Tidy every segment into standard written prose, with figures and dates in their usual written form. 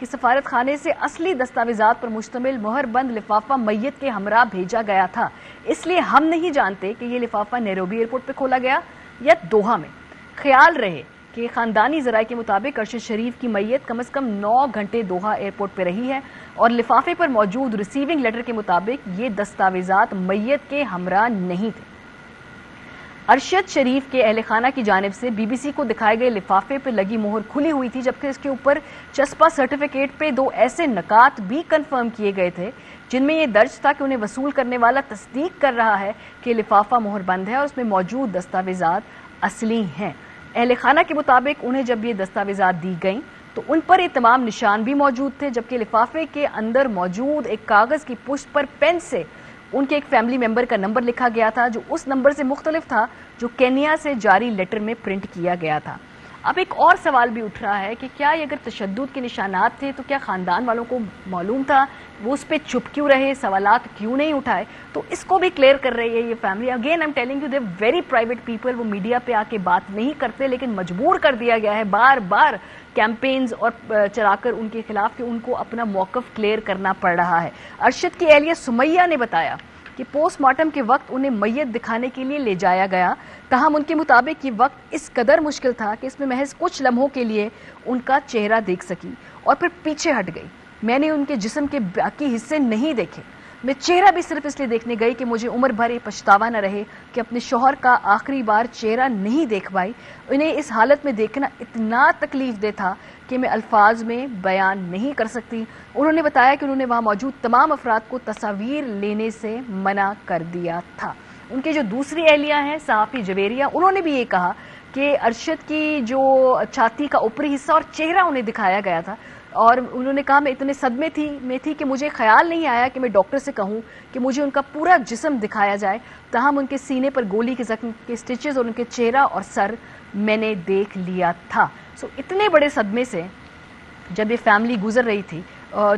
کہ سفارت خانے سے اصلی دستاویزات پر مشتمل مہر بند لفافہ میت کے ہمراہ بھیجا گیا تھا، اس لیے ہم نہیں جانتے کہ یہ لفافہ نیروبی ایئرپورٹ پہ کھولا گیا یا دوحہ میں۔ خیال رہے کہ خاندانی ذرائع کے مطابق ارشد شریف کی میت کم از کم 9 گھنٹے دوحہ ایئرپورٹ پہ رہی ہے اور لفافے پر موجود ریسیونگ لیٹر کے مطابق یہ دستاویزات میت کے ہمراہ نہیں تھے۔ ارشد شریف کے اہل خانہ کی جانب سے بی بی سی کو دکھائے گئے لفافے پہ لگی مہر کھلی ہوئی تھی، جبکہ اس کے اوپر چسپا سرٹیفکیٹ پہ 2 ایسے نکات بھی کنفرم کیے گئے تھے جن میں یہ درج تھا کہ انہیں وصول کرنے والا تصدیق کر رہا ہے کہ لفافہ مہر بند ہے اور اس میں موجود دستاویزات اصلی ہیں۔ اہل خانہ کے مطابق انہیں جب یہ دستاویزات دی گئیں تو ان پر یہ تمام نشان بھی موجود تھے، جبکہ لفافے کے اندر موجود ایک کاغذ کی پشت پر پین سے ان کے ایک فیملی ممبر کا نمبر لکھا گیا تھا جو اس نمبر سے مختلف تھا جو کینیا سے جاری لیٹر میں پرنٹ کیا گیا تھا۔ اب ایک اور سوال بھی اٹھ رہا ہے کہ کیا یہ اگر تشدد کے نشانات تھے تو کیا خاندان والوں کو معلوم تھا؟ وہ اس پہ چپ کیوں رہے؟ سوالات کیوں نہیں اٹھائے؟ تو اس کو بھی کلیئر کر رہی ہے یہ family. Again I am telling you they very private people, وہ میڈیا پہ آ کے بات نہیں کرتے لیکن مجبور کر دیا گیا ہے بار بار کیمپینز اور چلا کر ان کے خلاف کہ ان کو اپنا موقف کلیئر کرنا پڑ رہا ہے۔ ارشد کی اہلیہ سمیہ نے بتایا کہ پوسٹ مارٹم کے وقت انہیں میت دکھانے کے لیے لے جایا گیا، تاہم ان کے مطابق یہ وقت اس قدر مشکل تھا کہ اس میں محض کچھ لمحوں کے لیے ان کا چہرہ دیکھ سکی اور پھر پیچھے ہٹ گئی۔ میں نے ان کے جسم کے باقی حصے نہیں دیکھے، میں چہرہ بھی صرف اس لیے دیکھنے گئی کہ مجھے عمر بھر یہ پچھتاوا نہ رہے کہ اپنے شوہر کا آخری بار چہرہ نہیں دیکھ پائی۔ انہیں اس حالت میں دیکھنا اتنا تکلیف دہ تھا کہ میں الفاظ میں بیان نہیں کر سکتی۔ انہوں نے بتایا کہ انہوں نے وہاں موجود تمام افراد کو تصاویر لینے سے منع کر دیا تھا۔ ان کے جو دوسری اہلیہ ہیں صحافی جویریہ، انہوں نے بھی یہ کہا کہ ارشد کی جو چھاتی کا اوپری حصہ اور چہرہ انہیں دکھایا گیا تھا اور انہوں نے کہا میں اتنے صدمے میں تھی کہ مجھے خیال نہیں آیا کہ میں ڈاکٹر سے کہوں کہ مجھے ان کا پورا جسم دکھایا جائے، تاہم ان کے سینے پر گولی کے زخم کے سٹیچز اور ان کے چہرہ اور سر میں نے دیکھ لیا تھا۔ سو اتنے بڑے صدمے سے جب یہ فیملی گزر رہی تھی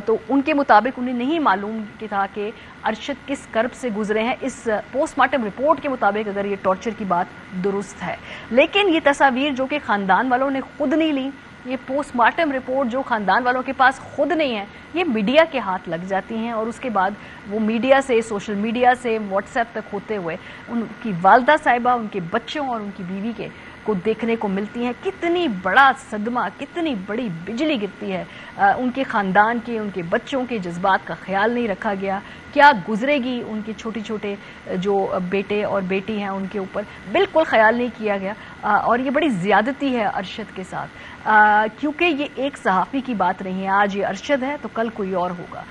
تو ان کے مطابق انہیں نہیں معلوم تھا کہ ارشد کس کرب سے گزرے ہیں۔ اس پوسٹ مارٹم رپورٹ کے مطابق اگر یہ ٹارچر کی بات درست ہے، لیکن یہ تصاویر جو کہ خاندان والوں نے خود نہیں لی، یہ پوسٹ مارٹم رپورٹ جو خاندان والوں کے پاس خود نہیں ہے، یہ میڈیا کے ہاتھ لگ جاتی ہیں اور اس کے بعد وہ میڈیا سے، سوشل میڈیا سے، واٹس ایپ تک ہوتے ہوئے ان کی والدہ صاحبہ، ان کے بچوں اور ان کی بیوی کو دیکھنے کو ملتی ہیں۔ کتنی بڑا صدمہ، کتنی بڑی بجلی گرتی ہے، ان کے خاندان کے، ان کے بچوں کے جذبات کا خیال نہیں رکھا گیا، کیا گزرے گی ان کے چھوٹے چھوٹے جو بیٹے اور بیٹی ہیں ان کے اوپر بالکل خیال نہیں کیا گیا، اور یہ بڑی زیادتی ہے ارشد کے ساتھ، کیونکہ یہ ایک صحافی کی بات نہیں ہے۔ آج یہ ارشد ہے تو کل کوئی اور ہوگا۔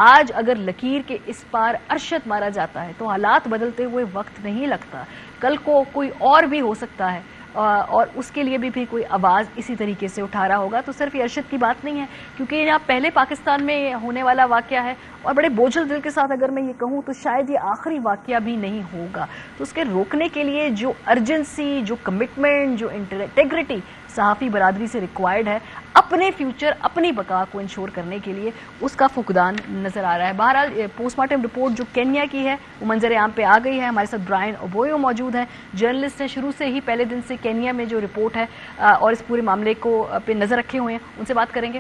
آج اگر لکیر کے اس پار ارشد مارا جاتا ہے تو حالات بدلتے ہوئے وقت نہیں لگتا، کل کو کوئی اور بھی ہو سکتا ہے اور اس کے لیے بھی کوئی آواز اسی طریقے سے اٹھا رہا ہوگا۔ تو صرف یہ ارشد کی بات نہیں ہے، کیونکہ یہ پہلے پاکستان میں ہونے والا واقعہ ہے اور بڑے بوجھل دل کے ساتھ اگر میں یہ کہوں تو شاید یہ آخری واقعہ بھی نہیں ہوگا۔ تو اس کے روکنے کے لیے جو ارجنسی، جو کمٹمنٹ، جو انٹیگریٹی صحافی برادری سے ریکوائرڈ ہے اپنے فیوچر، اپنی بقا کو انشور کرنے کے لیے، اس کا فقدان نظر آ رہا ہے۔ بہرحال پوسٹ مارٹم رپورٹ جو کینیا کی ہے وہ منظر عام پہ آ گئی ہے۔ ہمارے ساتھ برائن اوبویو موجود ہیں، جرنلسٹ ہیں، شروع سے ہی پہلے دن سے کینیا میں جو رپورٹ ہے اور اس پورے معاملے کو پہ نظر رکھے ہوئے ہیں، ان سے بات کریں گے۔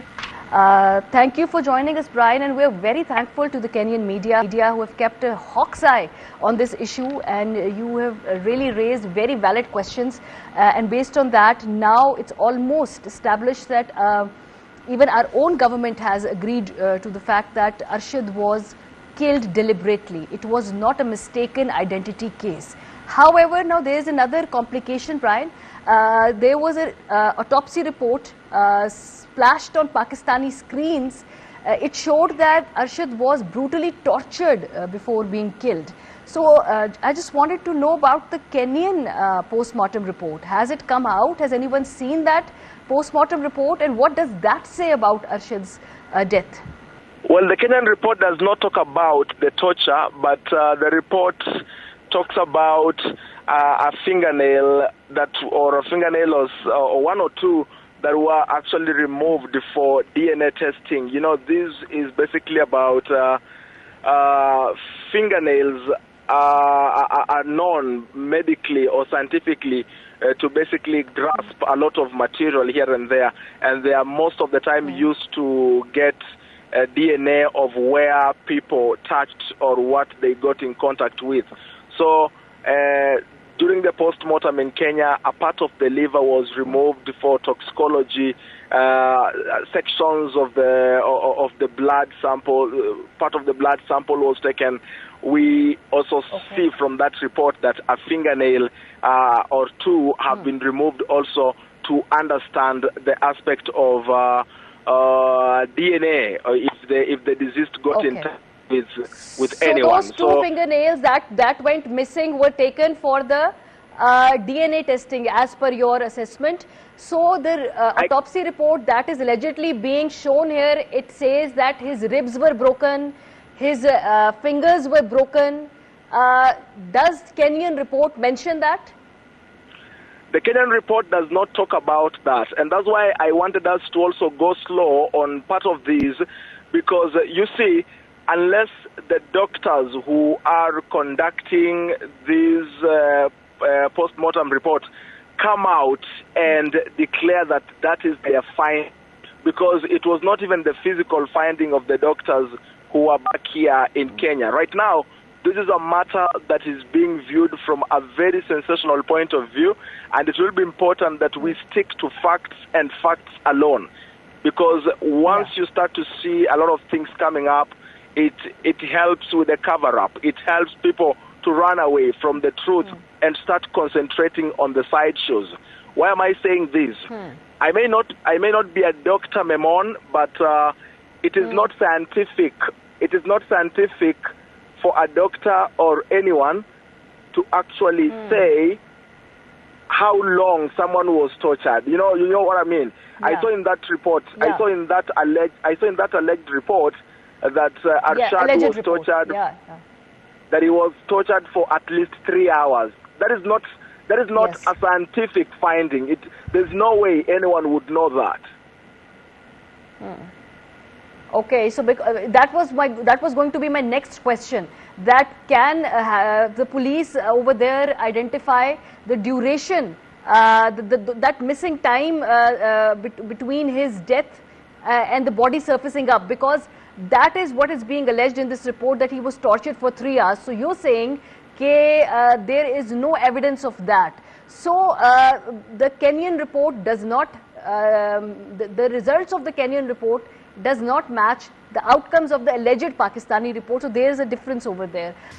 Thank you for joining us, Brian, and we're very thankful to the Kenyan media who have kept a hawk's eye on this issue, and you have really raised very valid questions, and based on that, now it's almost established that even our own government has agreed to the fact that Arshad was killed deliberately. It was not a mistaken identity case. However, now there is another complication, Brian. There was an autopsy report splashed on Pakistani screens. It showed that Arshad was brutally tortured before being killed. So I just wanted to know about the Kenyan post-mortem report. Has it come out? Has anyone seen that post-mortem report? And what does that say about Arshad's death? Well, the Kenyan report does not talk about the torture, but the report talks about a fingernail or one or two that were actually removed for DNA testing. You know, this is basically about fingernails are are known medically or scientifically to basically grasp a lot of material here and there, and they are most of the time used to get DNA of where people touched or what they got in contact with. So during the post-mortem in Kenya, a part of the liver was removed for toxicology. Sections of the blood sample, part of the blood sample was taken. We also see from that report that a fingernail or two have been removed also to understand the aspect of DNA, if the deceased got in touch with anyone. So those two fingernails that went missing were taken for the DNA testing as per your assessment. So the autopsy report that is allegedly being shown here, it says that his ribs were broken, his fingers were broken. Does Kenyan report mention that? The Kenyan report does not talk about that, and that's why I wanted us to also go slow on part of these, because you see, unless the doctors who are conducting these post-mortem reports come out and declare that that is their find, because it was not even the physical finding of the doctors who are back here in Kenya. Right now, this is a matter that is being viewed from a very sensational point of view, and it will be important that we stick to facts and facts alone, because once you start to see a lot of things coming up, it helps with the cover-up. It helps people to run away from the truth and start concentrating on the sideshows. Why am I saying this? I may not be a doctor, Memon, but it is not scientific. It is not scientific for a doctor or anyone to actually say how long someone was tortured. You know what I mean. Yeah. I saw in that report. Yeah. I saw in that alleged report that Arshad was tortured. Yeah. That he was tortured for at least 3 hours. That is not a scientific finding. There's no way anyone would know that. Okay, so that was going to be my next question. That can the police over there identify the duration, that missing time between his death and the body surfacing up, because that is what is being alleged in this report, that he was tortured for 3 hours. So you're saying that there is no evidence of that. So the Kenyan report does not, the results of the Kenyan report does not match the outcomes of the alleged Pakistani report. So there is a difference over there.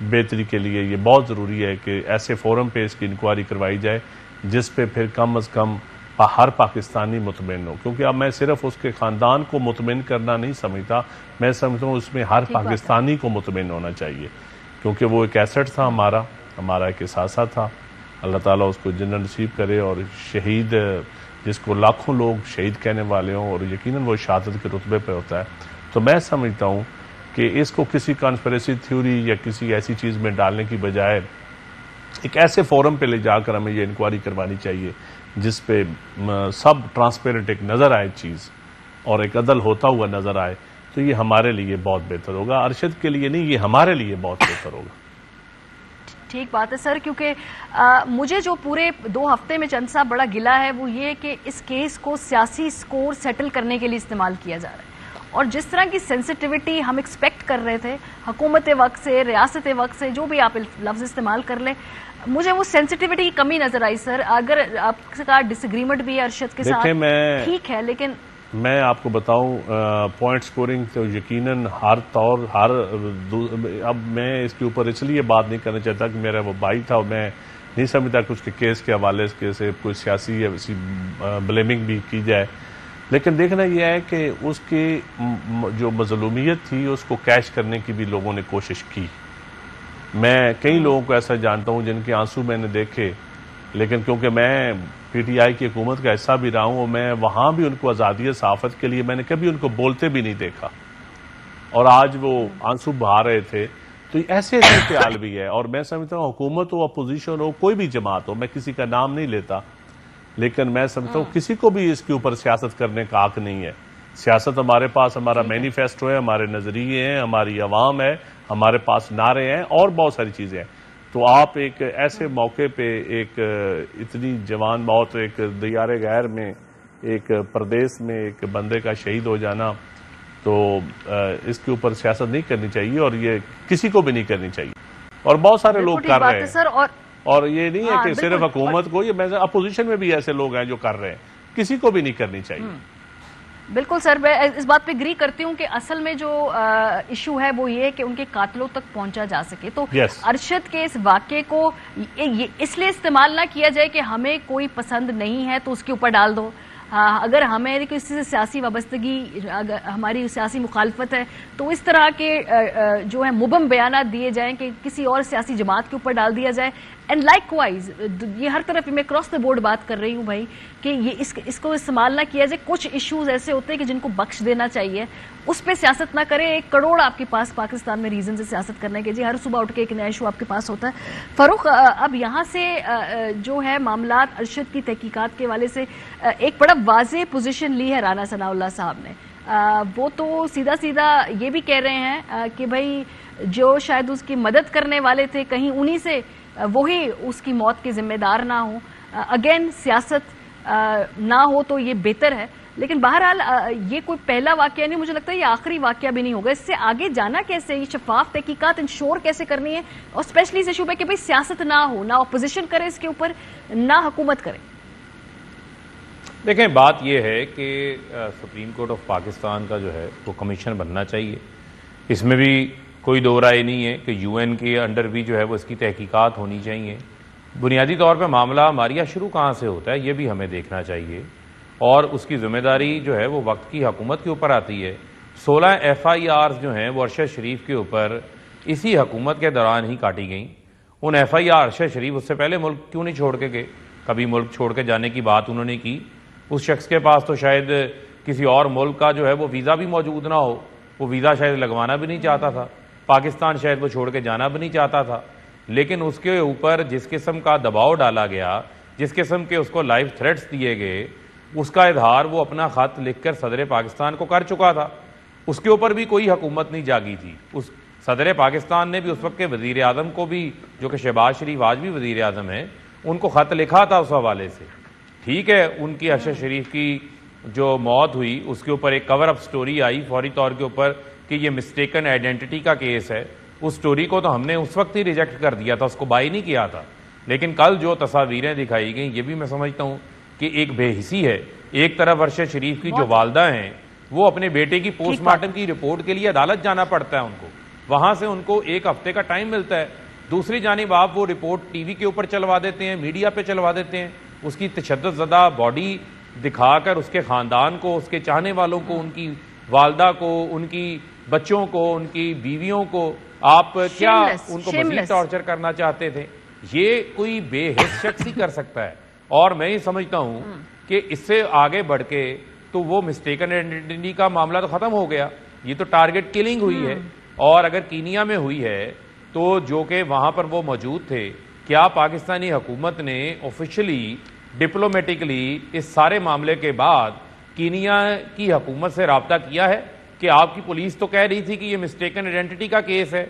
بہتری کے لیے یہ بہت ضروری ہے کہ ایسے forum پہ اس کی انکوائری کروائی جائے جس پہ پھر کم از کم ہر پاکستانی مطمئن ہو. کیونکہ اب میں صرف اس کے خاندان کو مطمئن کرنا نہیں سمجھتا, میں سمجھتا ہوں اس میں ہر پاکستانی کو مطمئن ہونا چاہیے, کیونکہ وہ ایک ایسٹ تھا ہمارا ایک احساسہ تھا. اللہ تعالیٰ اس کو جنت نصیب کرے, اور شہید جس کو لاکھوں لوگ شہید کہنے والے ہوں, اور یقیناً وہ شہادت کے رتبے پہ ہوتا ہے. تو میں سمجھتا ہوں کہ اس کو کسی کانسپریسی تھیوری یا کسی ایسی چیز میں ڈالنے کی بجائے ایک ایسے فورم پہ لے جا کر ہمیں یہ انکوائری کروانی چاہیے جس پہ سب ٹرانسپیرنٹ ایک نظر آئے چیز, اور ایک عدل ہوتا ہوا نظر آئے. تو یہ ہمارے لیے بہت بہتر ہوگا, ارشد کے لیے نہیں, یہ ہمارے لیے بہت بہتر ہوگا. ٹھیک بات ہے سر, کیونکہ مجھے جو پورے 2 ہفتے میں چند سا بڑا گلا ہے وہ یہ کہ اس کیس کو سیاسی سکور سیٹل کرنے کے لیے استعمال کیا جا رہا ہے, اور جس طرح کی سینسٹیوٹی ہم ایکسپیکٹ کر رہے تھے حکومت وقت سے, ریاست وقت سے, جو بھی آپ لفظ استعمال کر لیں, مجھے وہ سینسٹیوٹی کی کمی نظر آئی سر. اگر آپ سے کہا ڈس ایگریمنٹ بھی ارشد کے ساتھ ٹھیک ہے, لیکن میں آپ کو بتاؤں پوائنٹ سکورنگ تو یقیناً اب میں اس کے اوپر اس لیے بات نہیں کرنا چاہتا کہ میرا وہ بھائی تھا, اور میں نہیں سمجھتا کچھ کیس کے حوالے سے کوئی سیاسی یا بلیمنگ بھی کی جائے. لیکن دیکھنا یہ ہے کہ اس کی جو مظلومیت تھی اس کو کیش کرنے کی بھی لوگوں نے کوشش کی. میں کئی لوگوں کو ایسا جانتا ہوں جن کے آنسو میں نے دیکھے, لیکن کیونکہ میں پی ٹی آئی کی حکومت کا حصہ بھی رہا ہوں, اور میں وہاں بھی ان کو آزادی صحافت کے لیے میں نے کبھی ان کو بولتے بھی نہیں دیکھا, اور آج وہ آنسو بہا رہے تھے. تو ایسے صورتحال بھی ہے, اور میں سمجھتا ہوں حکومت ہو, اپوزیشن ہو, کوئی بھی جماعت ہو, میں کسی کا نام نہیں لیتا, لیکن میں سمجھتا ہوں کسی کو بھی اس کے اوپر سیاست کرنے کا حق نہیں ہے. سیاست ہمارے پاس ہمارا مینیفیسٹو ہے, ہمارے نظریے ہیں, ہماری عوام ہے, ہمارے پاس نعرے ہیں, اور بہت ساری چیزیں ہیں. تو آپ ایک ایسے موقع پہ ایک اتنی جوان موت, ایک دیار غیر میں, ایک پردیس میں ایک بندے کا شہید ہو جانا, تو اس کے اوپر سیاست نہیں کرنی چاہیے, اور یہ کسی کو بھی نہیں کرنی چاہیے. اور بہت سارے لوگ کر رہے ہیں, اور یہ نہیں ہے کہ صرف حکومت کو, یہ اپوزیشن میں بھی ایسے لوگ ہیں جو کر رہے ہیں, کسی کو بھی نہیں کرنی چاہیے. بالکل سر, میں اس بات پہ اگری کرتی ہوں کہ اصل میں جو ایشو ہے وہ یہ ہے کہ ان کے قاتلوں تک پہنچا جا سکے. تو ارشد کے اس واقعے کو اس لیے استعمال نہ کیا جائے کہ ہمیں کوئی پسند نہیں ہے تو اس کے اوپر ڈال دو. اگر ہمیں کسی سے سیاسی وابستگی, ہماری سیاسی مخالفت ہے, تو اس طرح کے جو ہے مبہم بیانات دیے جائیں کہ کسی اور سیاسی جماعت کے اوپر ڈال دیا جائے. اینڈ لائک وائز یہ ہر طرف میں کراس دا بورڈ بات کر رہی ہوں بھائی کہ یہ اس کو استعمال نہ کیا جائے. کچھ ایشوز ایسے ہوتے ہیں کہ جن کو بخش دینا چاہیے, اس پہ سیاست نہ کرے. 1 کروڑ آپ کے پاس پاکستان میں ریزن سے سیاست کرنے کے, جی ہر صبح اٹھ کے ایک نیا ایشو آپ کے پاس ہوتا ہے. فاروق, اب یہاں سے جو ہے معاملات ارشد کی تحقیقات کے حوالے سے ایک بڑا واضح پوزیشن لی ہے رانا ثناء اللہ صاحب نے. وہ تو سیدھا یہ بھی کہہ رہے ہیں کہ بھائی جو شاید اس کی مدد کرنے والے تھے کہیں انہی سے وہی اس کی موت کے ذمہ دار نہ ہوں. اگین سیاست نہ ہو تو یہ بہتر ہے, لیکن بہرحال یہ کوئی پہلا واقعہ نہیں, مجھے لگتا ہے یہ آخری واقعہ بھی نہیں ہوگا. اس سے آگے جانا کیسے, یہ شفاف تحقیقات انشور کیسے کرنی ہے, اور اسپیشلی اس ایشو پہ کہ بھائی سیاست نہ ہو, نہ اپوزیشن کرے اس کے اوپر, نہ حکومت کرے. دیکھیں بات یہ ہے کہ سپریم کورٹ آف پاکستان کا جو ہے وہ کمیشن بننا چاہیے. اس میں بھی کوئی دو رائے نہیں ہے کہ یو این کے انڈر بھی جو ہے وہ اس کی تحقیقات ہونی چاہیے. بنیادی طور پہ معاملہ ماریہ شروع کہاں سے ہوتا ہے یہ بھی ہمیں دیکھنا چاہیے, اور اس کی ذمہ داری جو ہے وہ وقت کی حکومت کے اوپر آتی ہے. 16 FIRs جو ہیں وہ ارشد شریف کے اوپر اسی حکومت کے دوران ہی کاٹی گئیں. ان FIR ارشد شریف اس سے پہلے ملک کیوں نہیں چھوڑ کے گئے, کبھی ملک چھوڑ کے جانے کی بات انہوں نے کی. اس شخص کے پاس تو شاید کسی اور ملک کا جو ہے وہ ویزا بھی موجود نہ ہو, وہ ویزا شاید لگوانا بھی نہیں چاہتا تھا, پاکستان شاید وہ چھوڑ کے جانا بھی نہیں چاہتا تھا. لیکن اس کے اوپر جس قسم کا دباؤ ڈالا گیا, جس قسم کے اس کو لائف تھریٹس دیے گئے, اس کا اظہار وہ اپنا خط لکھ کر صدر پاکستان کو کر چکا تھا. اس کے اوپر بھی کوئی حکومت نہیں جاگی تھی. اس صدر پاکستان نے بھی اس وقت کے وزیر اعظم کو بھی, جو کہ شہباز شریف آج بھی وزیر اعظم ہیں, ان کو خط لکھا تھا اس حوالے سے. ٹھیک ہے, ان کی ارشد شریف کی جو موت ہوئی اس کے اوپر ایک کور اپ سٹوری آئی فوری طور کے اوپر کہ یہ مسٹیکن آئیڈینٹی کا کیس ہے. اس سٹوری کو تو ہم نے اس وقت ہی ریجیکٹ کر دیا تھا, اس کو بائی نہیں کیا تھا. لیکن کل جو تصاویریں دکھائی گئیں یہ بھی میں سمجھتا ہوں کہ ایک بے حسی ہے. ایک طرف ارشد شریف کی جو والدہ ہیں وہ اپنے بیٹے کی پوسٹ مارٹم کی رپورٹ کے لیے عدالت جانا پڑتا ہے ان کو, وہاں سے ان کو 1 ہفتے کا ٹائم ملتا ہے. دوسری جانب آپ وہ رپورٹ ٹی وی کے اوپر چلوا دیتے ہیں, میڈیا پہ چلوا دیتے ہیں, اس کی تشدد زدہ باڈی دکھا کر اس کے خاندان کو, اس کے چاہنے والوں کو, ان کی والدہ کو, ان کی بچوں کو, ان کی بیویوں کو آپ کیا ان کو مزید ٹارچر کرنا چاہتے تھے؟ یہ کوئی بے حس شخص ہی کر سکتا ہے. اور میں یہ سمجھتا ہوں کہ اس سے آگے بڑھ کے تو وہ مسٹیکن آئیڈینٹی کا معاملہ تو ختم ہو گیا, یہ تو ٹارگٹ کلنگ ہوئی ہے. اور اگر کینیا میں ہوئی ہے تو جو کہ وہاں پر وہ موجود تھے, کیا پاکستانی حکومت نے آفیشلی ڈپلومیٹکلی اس سارے معاملے کے بعد کینیا کی حکومت سے رابطہ کیا ہے کہ آپ کی پولیس تو کہہ رہی تھی کہ یہ مسٹیکن آئیڈینٹی کا کیس ہے,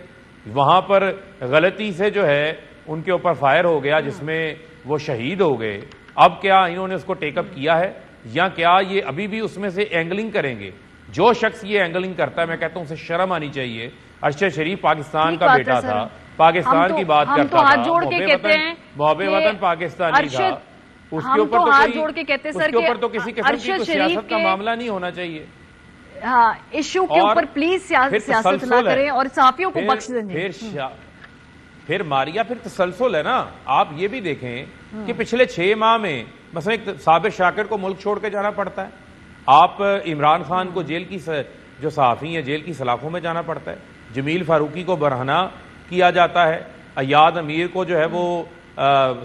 وہاں پر غلطی سے جو ہے ان کے اوپر فائر ہو گیا جس میں وہ شہید ہو گئے, اب کیا انہوں نے اس کو ٹیک اپ کیا ہے یا کیا یہ ابھی بھی اس میں سے اینگلنگ کریں گے؟ جو شخص یہ اینگلنگ کرتا ہے میں کہتا ہوں اسے شرم آنی چاہیے. ارشد شریف پاکستان کا بیٹا تھا, پاکستان کی بات کرتا تھا, محب وطن پاکستانی تھا, اس کے اوپر تو کسی قسم کی سیاست کا معاملہ نہیں ہونا چاہیے. ہاں, ایشو کے اوپر پلیز سیاست نہ کریں اور صحافیوں کو بخش دیں. پھر ماریا پھر تسلسل ہے نا. آپ یہ بھی دیکھیں کہ پچھلے 6 ماہ میں مثلا ایک ثابت شاکر کو ملک چھوڑ کے جانا پڑتا ہے, آپ عمران خان کو جیل کی جو صحافی ہیں جیل کی سلاخوں میں جانا پڑتا ہے, جمیل فاروقی کو برہنہ کیا جاتا ہے, ایاد امیر کو جو ہے وہ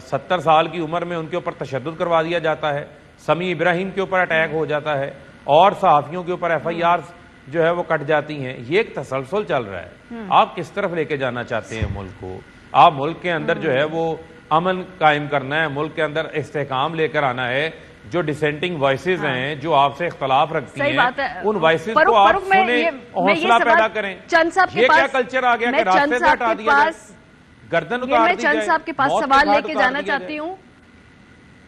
70 سال کی عمر میں ان کے اوپر تشدد کروا دیا جاتا ہے, سمیع ابراہیم کے اوپر اٹیک ہو جاتا ہے, اور صحافیوں کے اوپر FIR جو ہے وہ کٹ جاتی ہیں. یہ ایک تسلسل چل رہا ہے. آپ کس طرف لے کے جانا چاہتے ہیں ملک کو؟ آپ ملک کے اندر جو ہے وہ امن قائم کرنا ہے, ملک کے اندر استحکام لے کر آنا ہے. جو ڈسینٹنگ وائسز ہیں, جو آپ سے اختلاف رکھتی ہیں, ان وائسز کو آپ سنیں, حوصلہ پیدا کریں. یہ کیا کلچر آ گیا کہ راستے سے ہٹا دیا جائے, گردن اتار دی جائے؟ میں چند صاحب کے پاس سوال لے کے جانا چاہتی ہوں,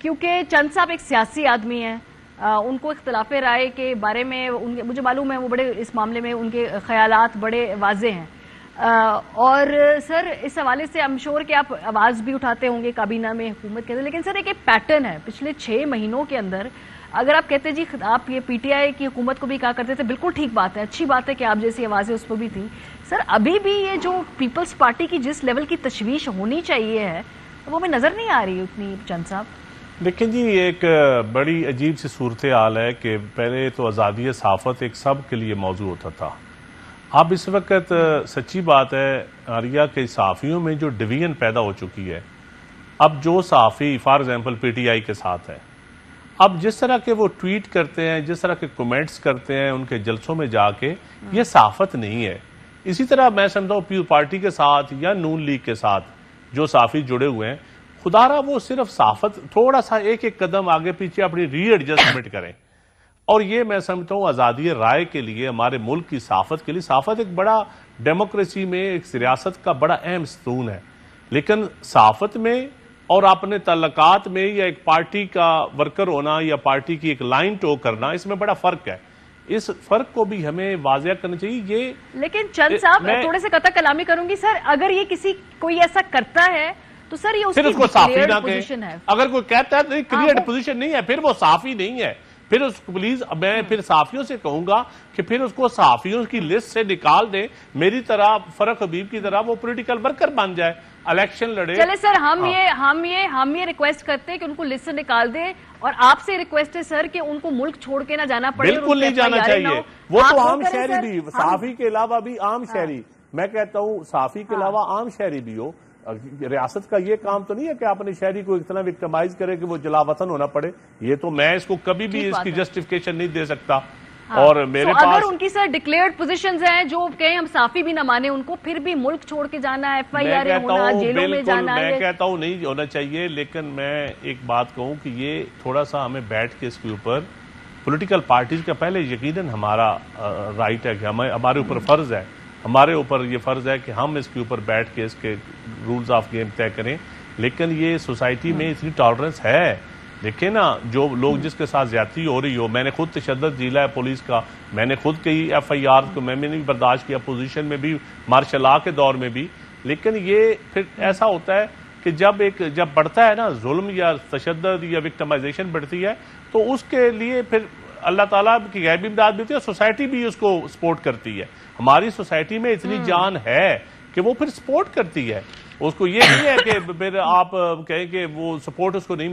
کیونکہ چند صاحب ایک سیاسی آدمی ہیں, ان کو اختلاف رائے کے بارے میں مجھے معلوم ہے وہ بڑے اس معاملے میں ان کے خیالات بڑے واضح ہیں. اور سر اس حوالے سے I'm sure کہ آپ آواز بھی اٹھاتے ہوں گے کابینہ میں حکومت کے اندر, لیکن سر ایک پیٹرن ہے پچھلے 6 مہینوں کے اندر. اگر آپ کہتے جی آپ یہ PTI کی حکومت کو بھی کہا کرتے تھے, بالکل ٹھیک بات ہے, اچھی بات ہے کہ آپ جیسی آوازیں اس پر بھی تھی. سر ابھی بھی یہ جو پیپلز پارٹی کی جس لیول کی تشویش ہونی چاہیے ہے وہ ہمیں نظر نہیں آ رہی اتنی. چند صاحب دیکھیں جی, ایک بڑی عجیب سی صورتحال ہے کہ پہلے تو آزادی صحافت ایک سب کے لیے موضوع ہوتا تھا. اب اس وقت سچی بات ہے آریہ کہ صحافیوں میں جو ڈویژن پیدا ہو چکی ہے. اب جو صحافی فار ایگزامپل PTI کے ساتھ ہے, اب جس طرح کے وہ ٹویٹ کرتے ہیں, جس طرح کے کمنٹس کرتے ہیں ان کے جلسوں میں جا کے, یہ صحافت نہیں ہے. اسی طرح میں سمجھتا ہوں پیپلز پارٹی کے ساتھ یا نون لیگ کے ساتھ جو صحافی جڑے ہوئے ہیں, خدا را وہ صرف صحافت تھوڑا سا ایک قدم آگے پیچھے اپنی ری ایڈجسٹمنٹ کریں. اور یہ میں سمجھتا ہوں آزادی رائے کے لیے, ہمارے ملک کی صحافت کے لیے, صحافت ایک بڑا ڈیموکریسی میں ایک ریاست کا بڑا اہم ستون ہے. لیکن صحافت میں اور اپنے تعلقات میں یا ایک پارٹی کا ورکر ہونا یا پارٹی کی ایک لائن ٹو کرنا, اس میں بڑا فرق ہے. اس فرق کو بھی ہمیں واضح کرنا چاہیے. یہ لیکن چند صاحب تھوڑے سے قطع کلامی کروں گی سر, اگر یہ کوئی ایسا کرتا ہے تو سر یہ اس کی کلیئر پوزیشن ہے. اگر کوئی کہتا ہے تو کلیئر پوزیشن نہیں ہے, پھر وہ صحافی نہیں ہے. پھر اس کو پلیز میں پھر صحافیوں سے کہوں گا کہ پھر اس کو صحافیوں کی لسٹ سے نکال دیں, میری طرح فرق حبیب کی طرح وہ پولیٹیکل ورکر بن جائے, الیکشن لڑے. چلے سر ہم یہ ریکویسٹ کرتے ہیں کہ ان کو لسٹ سے نکال دیں, اور آپ سے ریکویسٹ ہے سر کہ ان کو ملک چھوڑ کے نہ جانا پڑے. بالکل نہیں جانا چاہیے. وہ تو عام شہری بھی, صحافی کے علاوہ بھی عام شہری, میں کہتا ہوں صحافی کے علاوہ عام شہری بھی ہو. ریاست کا یہ کام تو نہیں ہے کہ اپنے شہری کو اتنا وکٹمائز کرے کہ وہ جلا وطن ہونا پڑے. یہ تو میں اس کو کبھی بھی اس کی جسٹیفیکیشن نہیں دے سکتا. اور میرے پاس اگر ان کی سر ڈکلیئرڈ پوزیشنز ہیں جو کہیں ہم صحافی بھی نہ مانے ان کو, پھر بھی ملک چھوڑ کے جانا ہے, FIR ہونا, جیلوں میں جانا ہے. میں کہتا ہوں نہیں ہونا چاہیے, لیکن میں ایک بات کہوں کہ یہ تھوڑا سا ہمیں بیٹھ کے اس کے اوپر پولیٹیکل پارٹیز کا پہلے یقیناً ہمارا رائٹ ہے کہ ہمارے اوپر فرض ہے, ہمارے اوپر یہ فرض ہے کہ ہم اس کے اوپر بیٹھ کے اس کے رولز آف گیم طے کریں. لیکن یہ سوسائٹی میں اتنی ٹالرنس ہے. دیکھیں نا, جو لوگ جس کے ساتھ زیادتی ہو رہی ہو, میں نے خود تشدد جھیلا ہے پولیس کا, میں نے خود کئی FIR کو میں نے برداشت کیا, اپوزیشن میں بھی, مارشل لا کے دور میں بھی. لیکن یہ پھر ایسا ہوتا ہے کہ جب بڑھتا ہے نا ظلم یا تشدد یا وکٹمائزیشن بڑھتی ہے, تو اس کے لیے پھر اللہ تعالیٰ کی غیبی امداد بھی ہوتی ہے اور سوسائٹی بھی اس کو سپورٹ کرتی ہے. ہماری سوسائٹی میں اتنی جان ہے کہ وہ پھر سپورٹ کرتی ہے. اس کو یہ نہیں ہے کہ پھر آپ کہیں کہ وہ سپورٹ اس کو نہیں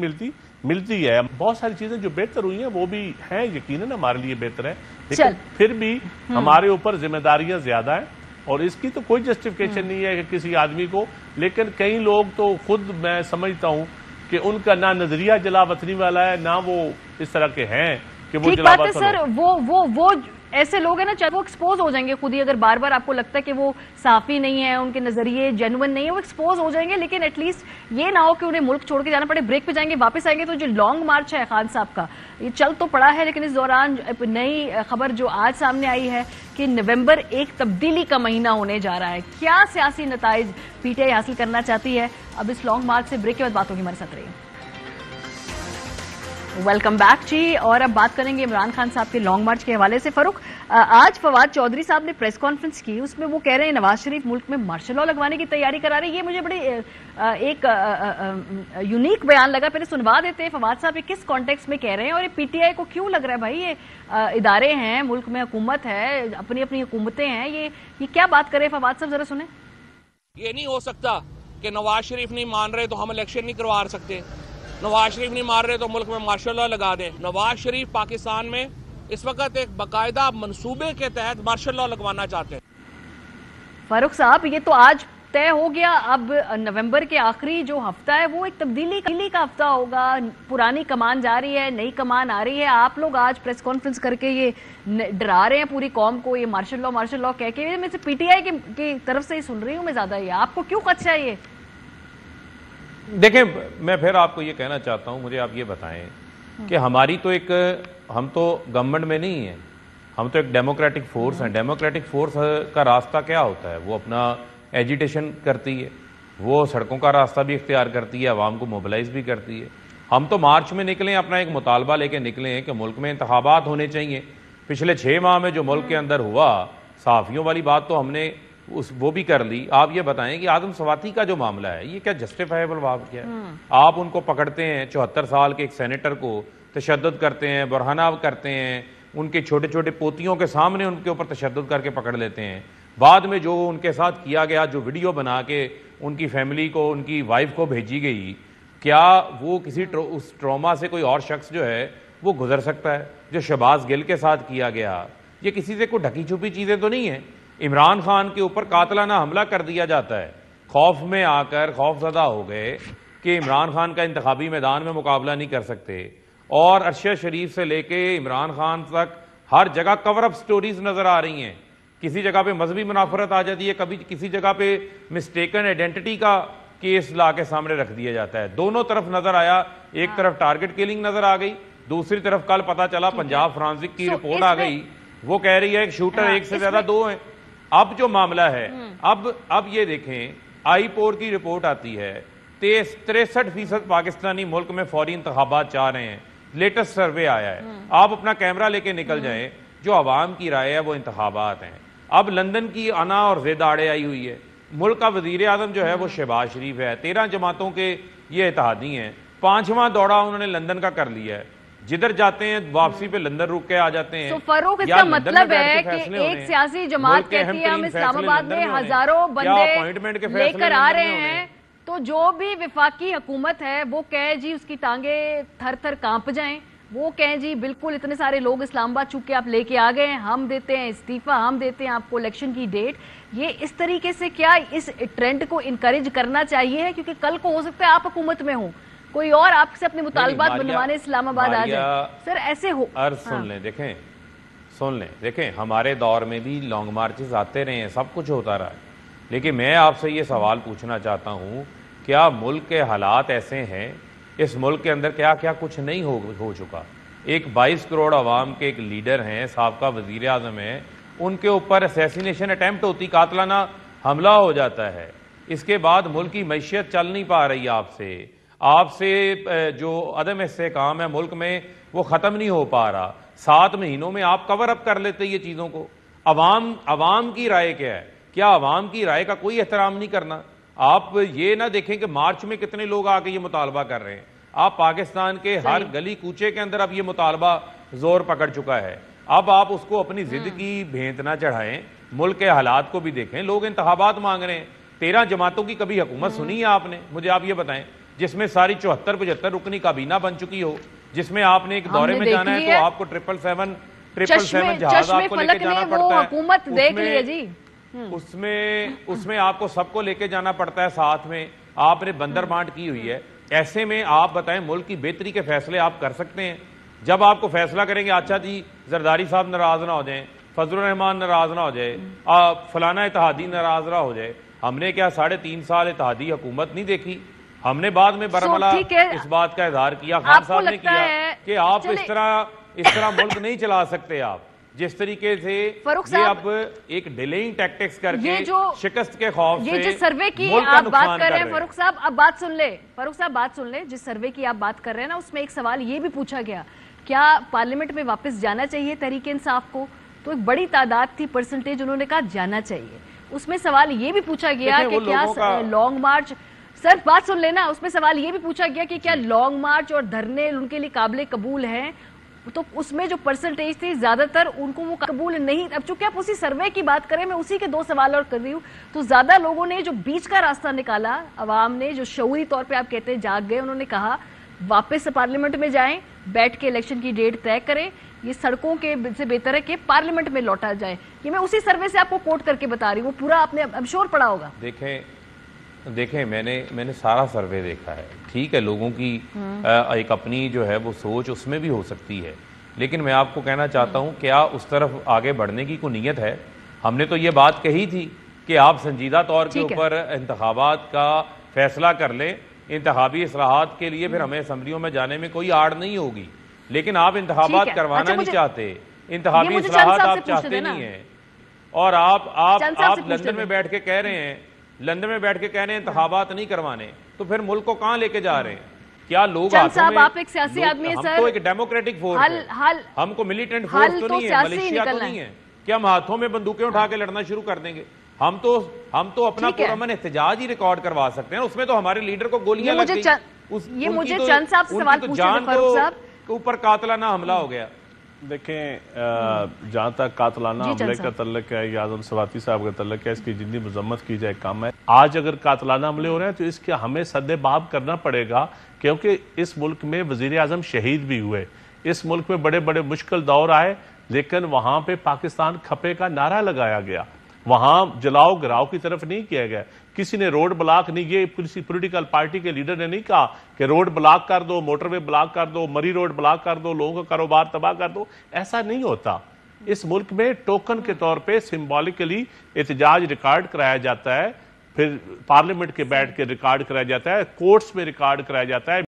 ملتی ہے. بہت ساری چیزیں جو بہتر ہوئی ہیں وہ بھی ہیں, یقیناً ہمارے لیے بہتر ہے, لیکن پھر بھی ہمارے اوپر ذمہ داریاں زیادہ ہیں اور اس کی تو کوئی جسٹیفیکیشن نہیں ہے کہ کسی آدمی کو. لیکن کئی لوگ تو خود میں سمجھتا ہوں کہ ان کا نہ نظریہ جلا وطنی والا ہے, نہ وہ اس طرح کے ہیں کہ وہ جلا وطن. سر وہ ایسے لوگ ہیں نا, چاہے وہ ایکسپوز ہو جائیں گے خود ہی, اگر بار بار آپ کو لگتا ہے کہ وہ صافی نہیں ہے, ان کے نظریے جینوئن نہیں ہے, وہ ایکسپوز ہو جائیں گے. لیکن ایٹ لیسٹ یہ نہ ہو کہ انہیں ملک چھوڑ کے جانا پڑے, بریک پہ جائیں گے واپس آئیں گے. تو جو لانگ مارچ ہے خان صاحب کا, یہ چل تو پڑا ہے, لیکن اس دوران نئی خبر جو آج سامنے آئی ہے کہ نومبر 1 تبدیلی کا مہینہ ہونے جا رہا ہے. کیا سیاسی نتائج پی ٹی آئی حاصل کرنا چاہتی ہے؟ اب اس لانگ مارچ سے بریک کے بعد بات ہوگی. ہمارے ساتھ رہیے. ویلکم بیک جی. اور اب بات کریں گے عمران خان صاحب کے لانگ مارچ کے حوالے سے. فاروق, آج فواد چودھری صاحب نے پریس کانفرنس کی, اس میں وہ کہہ رہے ہیں نواز شریف ملک میں مارشل لاء لگوانے کی تیاری کرا رہے ہیں. یہ مجھے بڑی ایک یونیک بیان لگا. پہلے سنوا دیتے ہیں فواد صاحب یہ کس کانٹیکس میں کہہ رہے ہیں اور یہ پی ٹی آئی کو کیوں لگ رہا ہے بھائی یہ ادارے ہیں, ملک میں حکومت ہے, اپنی اپنی حکومتیں ہیں, یہ کیا بات کرے فواد صاحب, ذرا سنیں. یہ نہیں ہو سکتا کہ نواز شریف نہیں مان رہے تو ہم الیکشن نہیں کروا سکتے, نواز شریف نہیں مار رہے تو ملک میں مارشل لاء لگا دیں. نواز شریف پاکستان میں اس وقت ایک باقاعدہ منصوبے کے تحت مارشل لاء لگوانا چاہتے ہیں. فاروق صاحب, یہ تو آج طے ہو گیا, اب نومبر کے آخری جو ہفتہ ہے وہ ایک تبدیلی کا ہفتہ ہوگا. پرانی کمان جا رہی ہے, نئی کمان آ رہی ہے. آپ لوگ آج پریس کانفرنس کر کے یہ ڈرا رہے ہیں پوری قوم کو, یہ مارشل لاء کہہ کے. میں سے پی ٹی آئی کی طرف سے ہی سن رہی ہوں میں زیادہ. یہ آپ کو کیوں خدشہ ہے؟ یہ دیکھیں, میں پھر آپ کو یہ کہنا چاہتا ہوں, مجھے آپ یہ بتائیں کہ ہماری تو ہم تو گورنمنٹ میں نہیں ہیں, ہم تو ایک ڈیموکریٹک فورس ہیں. ڈیموکریٹک فورس کا راستہ کیا ہوتا ہے؟ وہ اپنا ایجیٹیشن کرتی ہے, وہ سڑکوں کا راستہ بھی اختیار کرتی ہے, عوام کو موبلائز بھی کرتی ہے. ہم تو مارچ میں نکلے, اپنا ایک مطالبہ لے کے نکلے ہیں کہ ملک میں انتخابات ہونے چاہیے. پچھلے 6 ماہ میں جو ملک کے اندر ہوا, صحافیوں والی بات تو ہم نے وہ بھی کر لی. آپ یہ بتائیں کہ آدم سواتی کا جو معاملہ ہے یہ کیا جسٹیفائیبل بات کیا ہے؟ آپ ان کو پکڑتے ہیں, 74 سال کے ایک سینیٹر کو تشدد کرتے ہیں, برہنہ کرتے ہیں, ان کے چھوٹے چھوٹے پوتیوں کے سامنے ان کے اوپر تشدد کر کے پکڑ لیتے ہیں. بعد میں جو ان کے ساتھ کیا گیا, جو ویڈیو بنا کے ان کی فیملی کو, ان کی وائف کو بھیجی گئی, کیا وہ کسی اس ٹراما سے کوئی اور شخص جو ہے وہ گزر سکتا ہے؟ جو شہباز گل کے ساتھ کیا گیا, یہ کسی سے کوئی ڈھکی چھپی چیزیں تو نہیں ہیں. عمران خان کے اوپر قاتلانہ حملہ کر دیا جاتا ہے, خوف میں آ کر خوف زدہ ہو گئے کہ عمران خان کا انتخابی میدان میں مقابلہ نہیں کر سکتے. اور ارشد شریف سے لے کے عمران خان تک ہر جگہ کور اپ سٹوریز نظر آ رہی ہیں. کسی جگہ پہ مذہبی منافرت آ جاتی ہے, کبھی کسی جگہ پہ مسٹیکن آئیڈینٹی کا کیس لا کے سامنے رکھ دیا جاتا ہے. دونوں طرف نظر آیا, ایک طرف ٹارگٹ کلنگ نظر آ گئی, دوسری طرف کل پتا چلا پنجاب فرانسک کی رپورٹ آ گئی, وہ کہہ رہی ہے ایک شوٹر ایک سے زیادہ 2 ہیں. اب جو معاملہ ہے, اب یہ دیکھیں, آئی پور کی رپورٹ آتی ہے 63% پاکستانی ملک میں فوری انتخابات چاہ رہے ہیں. لیٹسٹ سروے آیا ہے, آپ اپنا کیمرہ لے کے نکل جائیں, جو عوام کی رائے ہے وہ انتخابات ہیں. اب لندن کی انا اور زید آڑے آئی ہوئی ہے, ملک کا وزیر اعظم جو ہے وہ شہباز شریف ہے. 13 جماعتوں کے یہ اتحادی ہیں, 5واں دورہ انہوں نے لندن کا کر لیا ہے. جدھر جاتے ہیں واپسی پہ لندن رک کے آ جاتے ہیں. فاروق, اس کا مطلب ہے کہ ایک سیاسی جماعت کہتی ہے ہم اسلام آباد میں ہزاروں بندے لے کر آ رہے ہیں, تو جو بھی وفاقی حکومت ہے وہ کہے جی اس کی ٹانگیں تھر تھر کانپ جائیں, وہ کہیں جی بالکل اتنے سارے لوگ اسلام آباد چکے آپ لے کے آ گئے ہیں, ہم دیتے ہیں استعفیٰ, ہم دیتے ہیں آپ کو الیکشن کی ڈیٹ. یہ اس طریقے سے کیا اس ٹرینڈ کو انکریج کرنا چاہیے؟ کیونکہ کل کو ہو سکتا ہے آپ حکومت میں ہوں, کوئی اور آپ سے اپنے مطالبات بنوانے اسلام آباد آ جائے. سر ایسے ہو سن لیں, دیکھیں ہمارے دور میں بھی لانگ مارچز آتے رہے ہیں, سب کچھ ہوتا رہا ہے. لیکن میں آپ سے یہ سوال پوچھنا چاہتا ہوں, کیا ملک کے حالات ایسے ہیں, اس ملک کے اندر کیا کیا کچھ نہیں ہو چکا؟ ایک 22 کروڑ عوام کے ایک لیڈر ہیں, سابقہ وزیر اعظم ہیں, ان کے اوپر اسیسینیشن اٹیمپٹ ہوتی, قاتلانہ حملہ ہو جاتا ہے. اس کے بعد ملک کی معیشت چل نہیں پا رہی, آپ سے جو عدم استحکام ہے ملک میں وہ ختم نہیں ہو پا رہا. 7 مہینوں میں آپ کور اپ کر لیتے یہ چیزوں کو. عوام کی رائے کیا ہے؟ کیا عوام کی رائے کا کوئی احترام نہیں کرنا؟ آپ یہ نہ دیکھیں کہ مارچ میں کتنے لوگ آ کے یہ مطالبہ کر رہے ہیں. آپ پاکستان کے ہر گلی کوچے کے اندر اب یہ مطالبہ زور پکڑ چکا ہے. اب آپ اس کو اپنی ضد کی بھینت نہ چڑھائیں, ملک کے حالات کو بھی دیکھیں. لوگ انتخابات مانگ رہے ہیں. 13 جماعتوں کی کبھی حکومت سنی ہے آپ نے؟ مجھے آپ یہ بتائیں, جس میں ساری 74-75 رکنی کابینہ بن چکی ہو, جس میں آپ نے ایک دورے میں جانا ہے تو آپ کو 777 جہاز آپ کو لے کے جانا پڑتا ہے. اس میں آپ کو سب کو لے کے جانا پڑتا ہے ساتھ میں. آپ نے بندر بانٹ کی ہوئی ہے. ایسے میں آپ بتائیں ملک کی بہتری کے فیصلے آپ کر سکتے ہیں؟ جب آپ کو فیصلہ کریں گے اچھا جی زرداری صاحب ناراض نہ ہو جائیں, فضل الرحمان ناراض نہ ہو جائے, فلانا اتحادی ناراض نہ ہو جائے. ہم نے کیا 3.5 سال اتحادی حکومت نہیں دیکھی؟ ہم نے بعد میں برملا اس بات کا اظہار کیا, خان صاحب نے کیا کہ آپ اس طرح ملک نہیں چلا سکتے. آپ جس طریقے سے یہ اب ایک ڈیلینگ ٹیکٹکس کر کے شکست کے خوف سے یہ جس سروے کی آپ بات کر رہے ہیں فاروق صاحب, اب بات سن لیں. فاروق صاحب بات سن لیں. جس سروے کی آپ بات کر رہے ہیں نا, اس میں ایک سوال یہ بھی پوچھا گیا کیا پارلیمنٹ میں واپس جانا چاہیے تحریک انصاف کو, تو ایک بڑی تعداد تھی پرسنٹیج, انہوں نے کہا جانا چاہیے. اس میں سوال یہ بھی پوچھا گیا کہ کیا لانگ مارچ, سر بات سن لینا, اس میں سوال یہ بھی پوچھا گیا کہ کیا لانگ مارچ اور دھرنے ان کے لیے قابل قبول ہیں, تو اس میں جو پرسنٹیج تھی زیادہ تر ان کو وہ قبول نہیں. اب چونکہ آپ اسی سروے کی بات کریں, میں اسی کے 2 سوال اور کر رہی ہوں, تو زیادہ لوگوں نے جو بیچ کا راستہ نکالا, عوام نے جو شعوری طور پہ آپ کہتے ہیں جاگ گئے, انہوں نے کہا واپس پارلیمنٹ میں جائیں, بیٹھ کے الیکشن کی ڈیٹ طے کریں, یہ سڑکوں کے سے بہتر ہے کہ پارلیمنٹ میں لوٹا جائے. یہ میں اسی سروے سے آپ کو کوٹ کر کے بتا رہی ہوں, پورا آپ نے اب شور پڑا ہوگا. دیکھیں میں نے سارا سروے دیکھا ہے. ٹھیک ہے, لوگوں کی ایک اپنی جو ہے وہ سوچ اس میں بھی ہو سکتی ہے, لیکن میں آپ کو کہنا چاہتا ہوں کیا اس طرف آگے بڑھنے کی کوئی نیت ہے؟ ہم نے تو یہ بات کہی تھی کہ آپ سنجیدہ طور کے اوپر انتخابات کا فیصلہ کر لیں, انتخابی اصلاحات کے لیے پھر ہمیں اسمبلیوں میں جانے میں کوئی آڑ نہیں ہوگی, لیکن آپ انتخابات کروانا نہیں چاہتے, انتخابی اصلاحات آپ چاہتے نہیں ہیں. اور آپ لندن میں بیٹھ کے کہہ رہے ہیں انتخابات نہیں کروانے, تو پھر ملک کو کہاں لے کے جا رہے ہیں؟ کیا لوگ آپ ایک سیاسی آدمی ہیں سر, ہم تو ایک ڈیموکریٹک فورس ہے, ہم کو ملیٹنٹ فورس تو نہیں ہے, ملیشیا تو نہیں ہے کہ ہم ہاتھوں میں بندوقیں اٹھا کے لڑنا شروع کر دیں گے. ہم تو اپنا پرامن احتجاج ہی ریکارڈ کروا سکتے ہیں. اس میں تو ہمارے لیڈر کو گولیاں لگ گئی, یہ مجھے چند صاحب سے سوال پوچھنا ہے فاروق صاحب کے اوپر قاتلانہ حملہ ہو گیا. دیکھیں جہاں تک قاتلانہ حملے کا تعلق ہے یا اعظم سواتی صاحب کا تعلق ہے, اس کی جتنی مذمت کی جائے کم ہے. آج اگر قاتلانہ حملے ہو رہے ہیں تو اس کے ہمیں سد باب کرنا پڑے گا, کیونکہ اس ملک میں وزیر اعظم شہید بھی ہوئے, اس ملک میں بڑے بڑے مشکل دور آئے, لیکن وہاں پہ پاکستان کھپے کا نعرہ لگایا گیا, وہاں جلاؤ گراؤ کی طرف نہیں کیا گیا. کسی نے روڈ بلاک نہیں, یہ کسی پولیٹیکل پارٹی کے لیڈر نے نہیں کہا کہ روڈ بلاک کر دو, موٹر وے بلاک کر دو, مری روڈ بلاک کر دو, لوگوں کا کاروبار تباہ کر دو. ایسا نہیں ہوتا. اس ملک میں ٹوکن کے طور پہ سمبولکلی احتجاج ریکارڈ کرایا جاتا ہے, پھر پارلیمنٹ کے بیٹھ کے ریکارڈ کرایا جاتا ہے, کورٹس میں ریکارڈ کرایا جاتا ہے.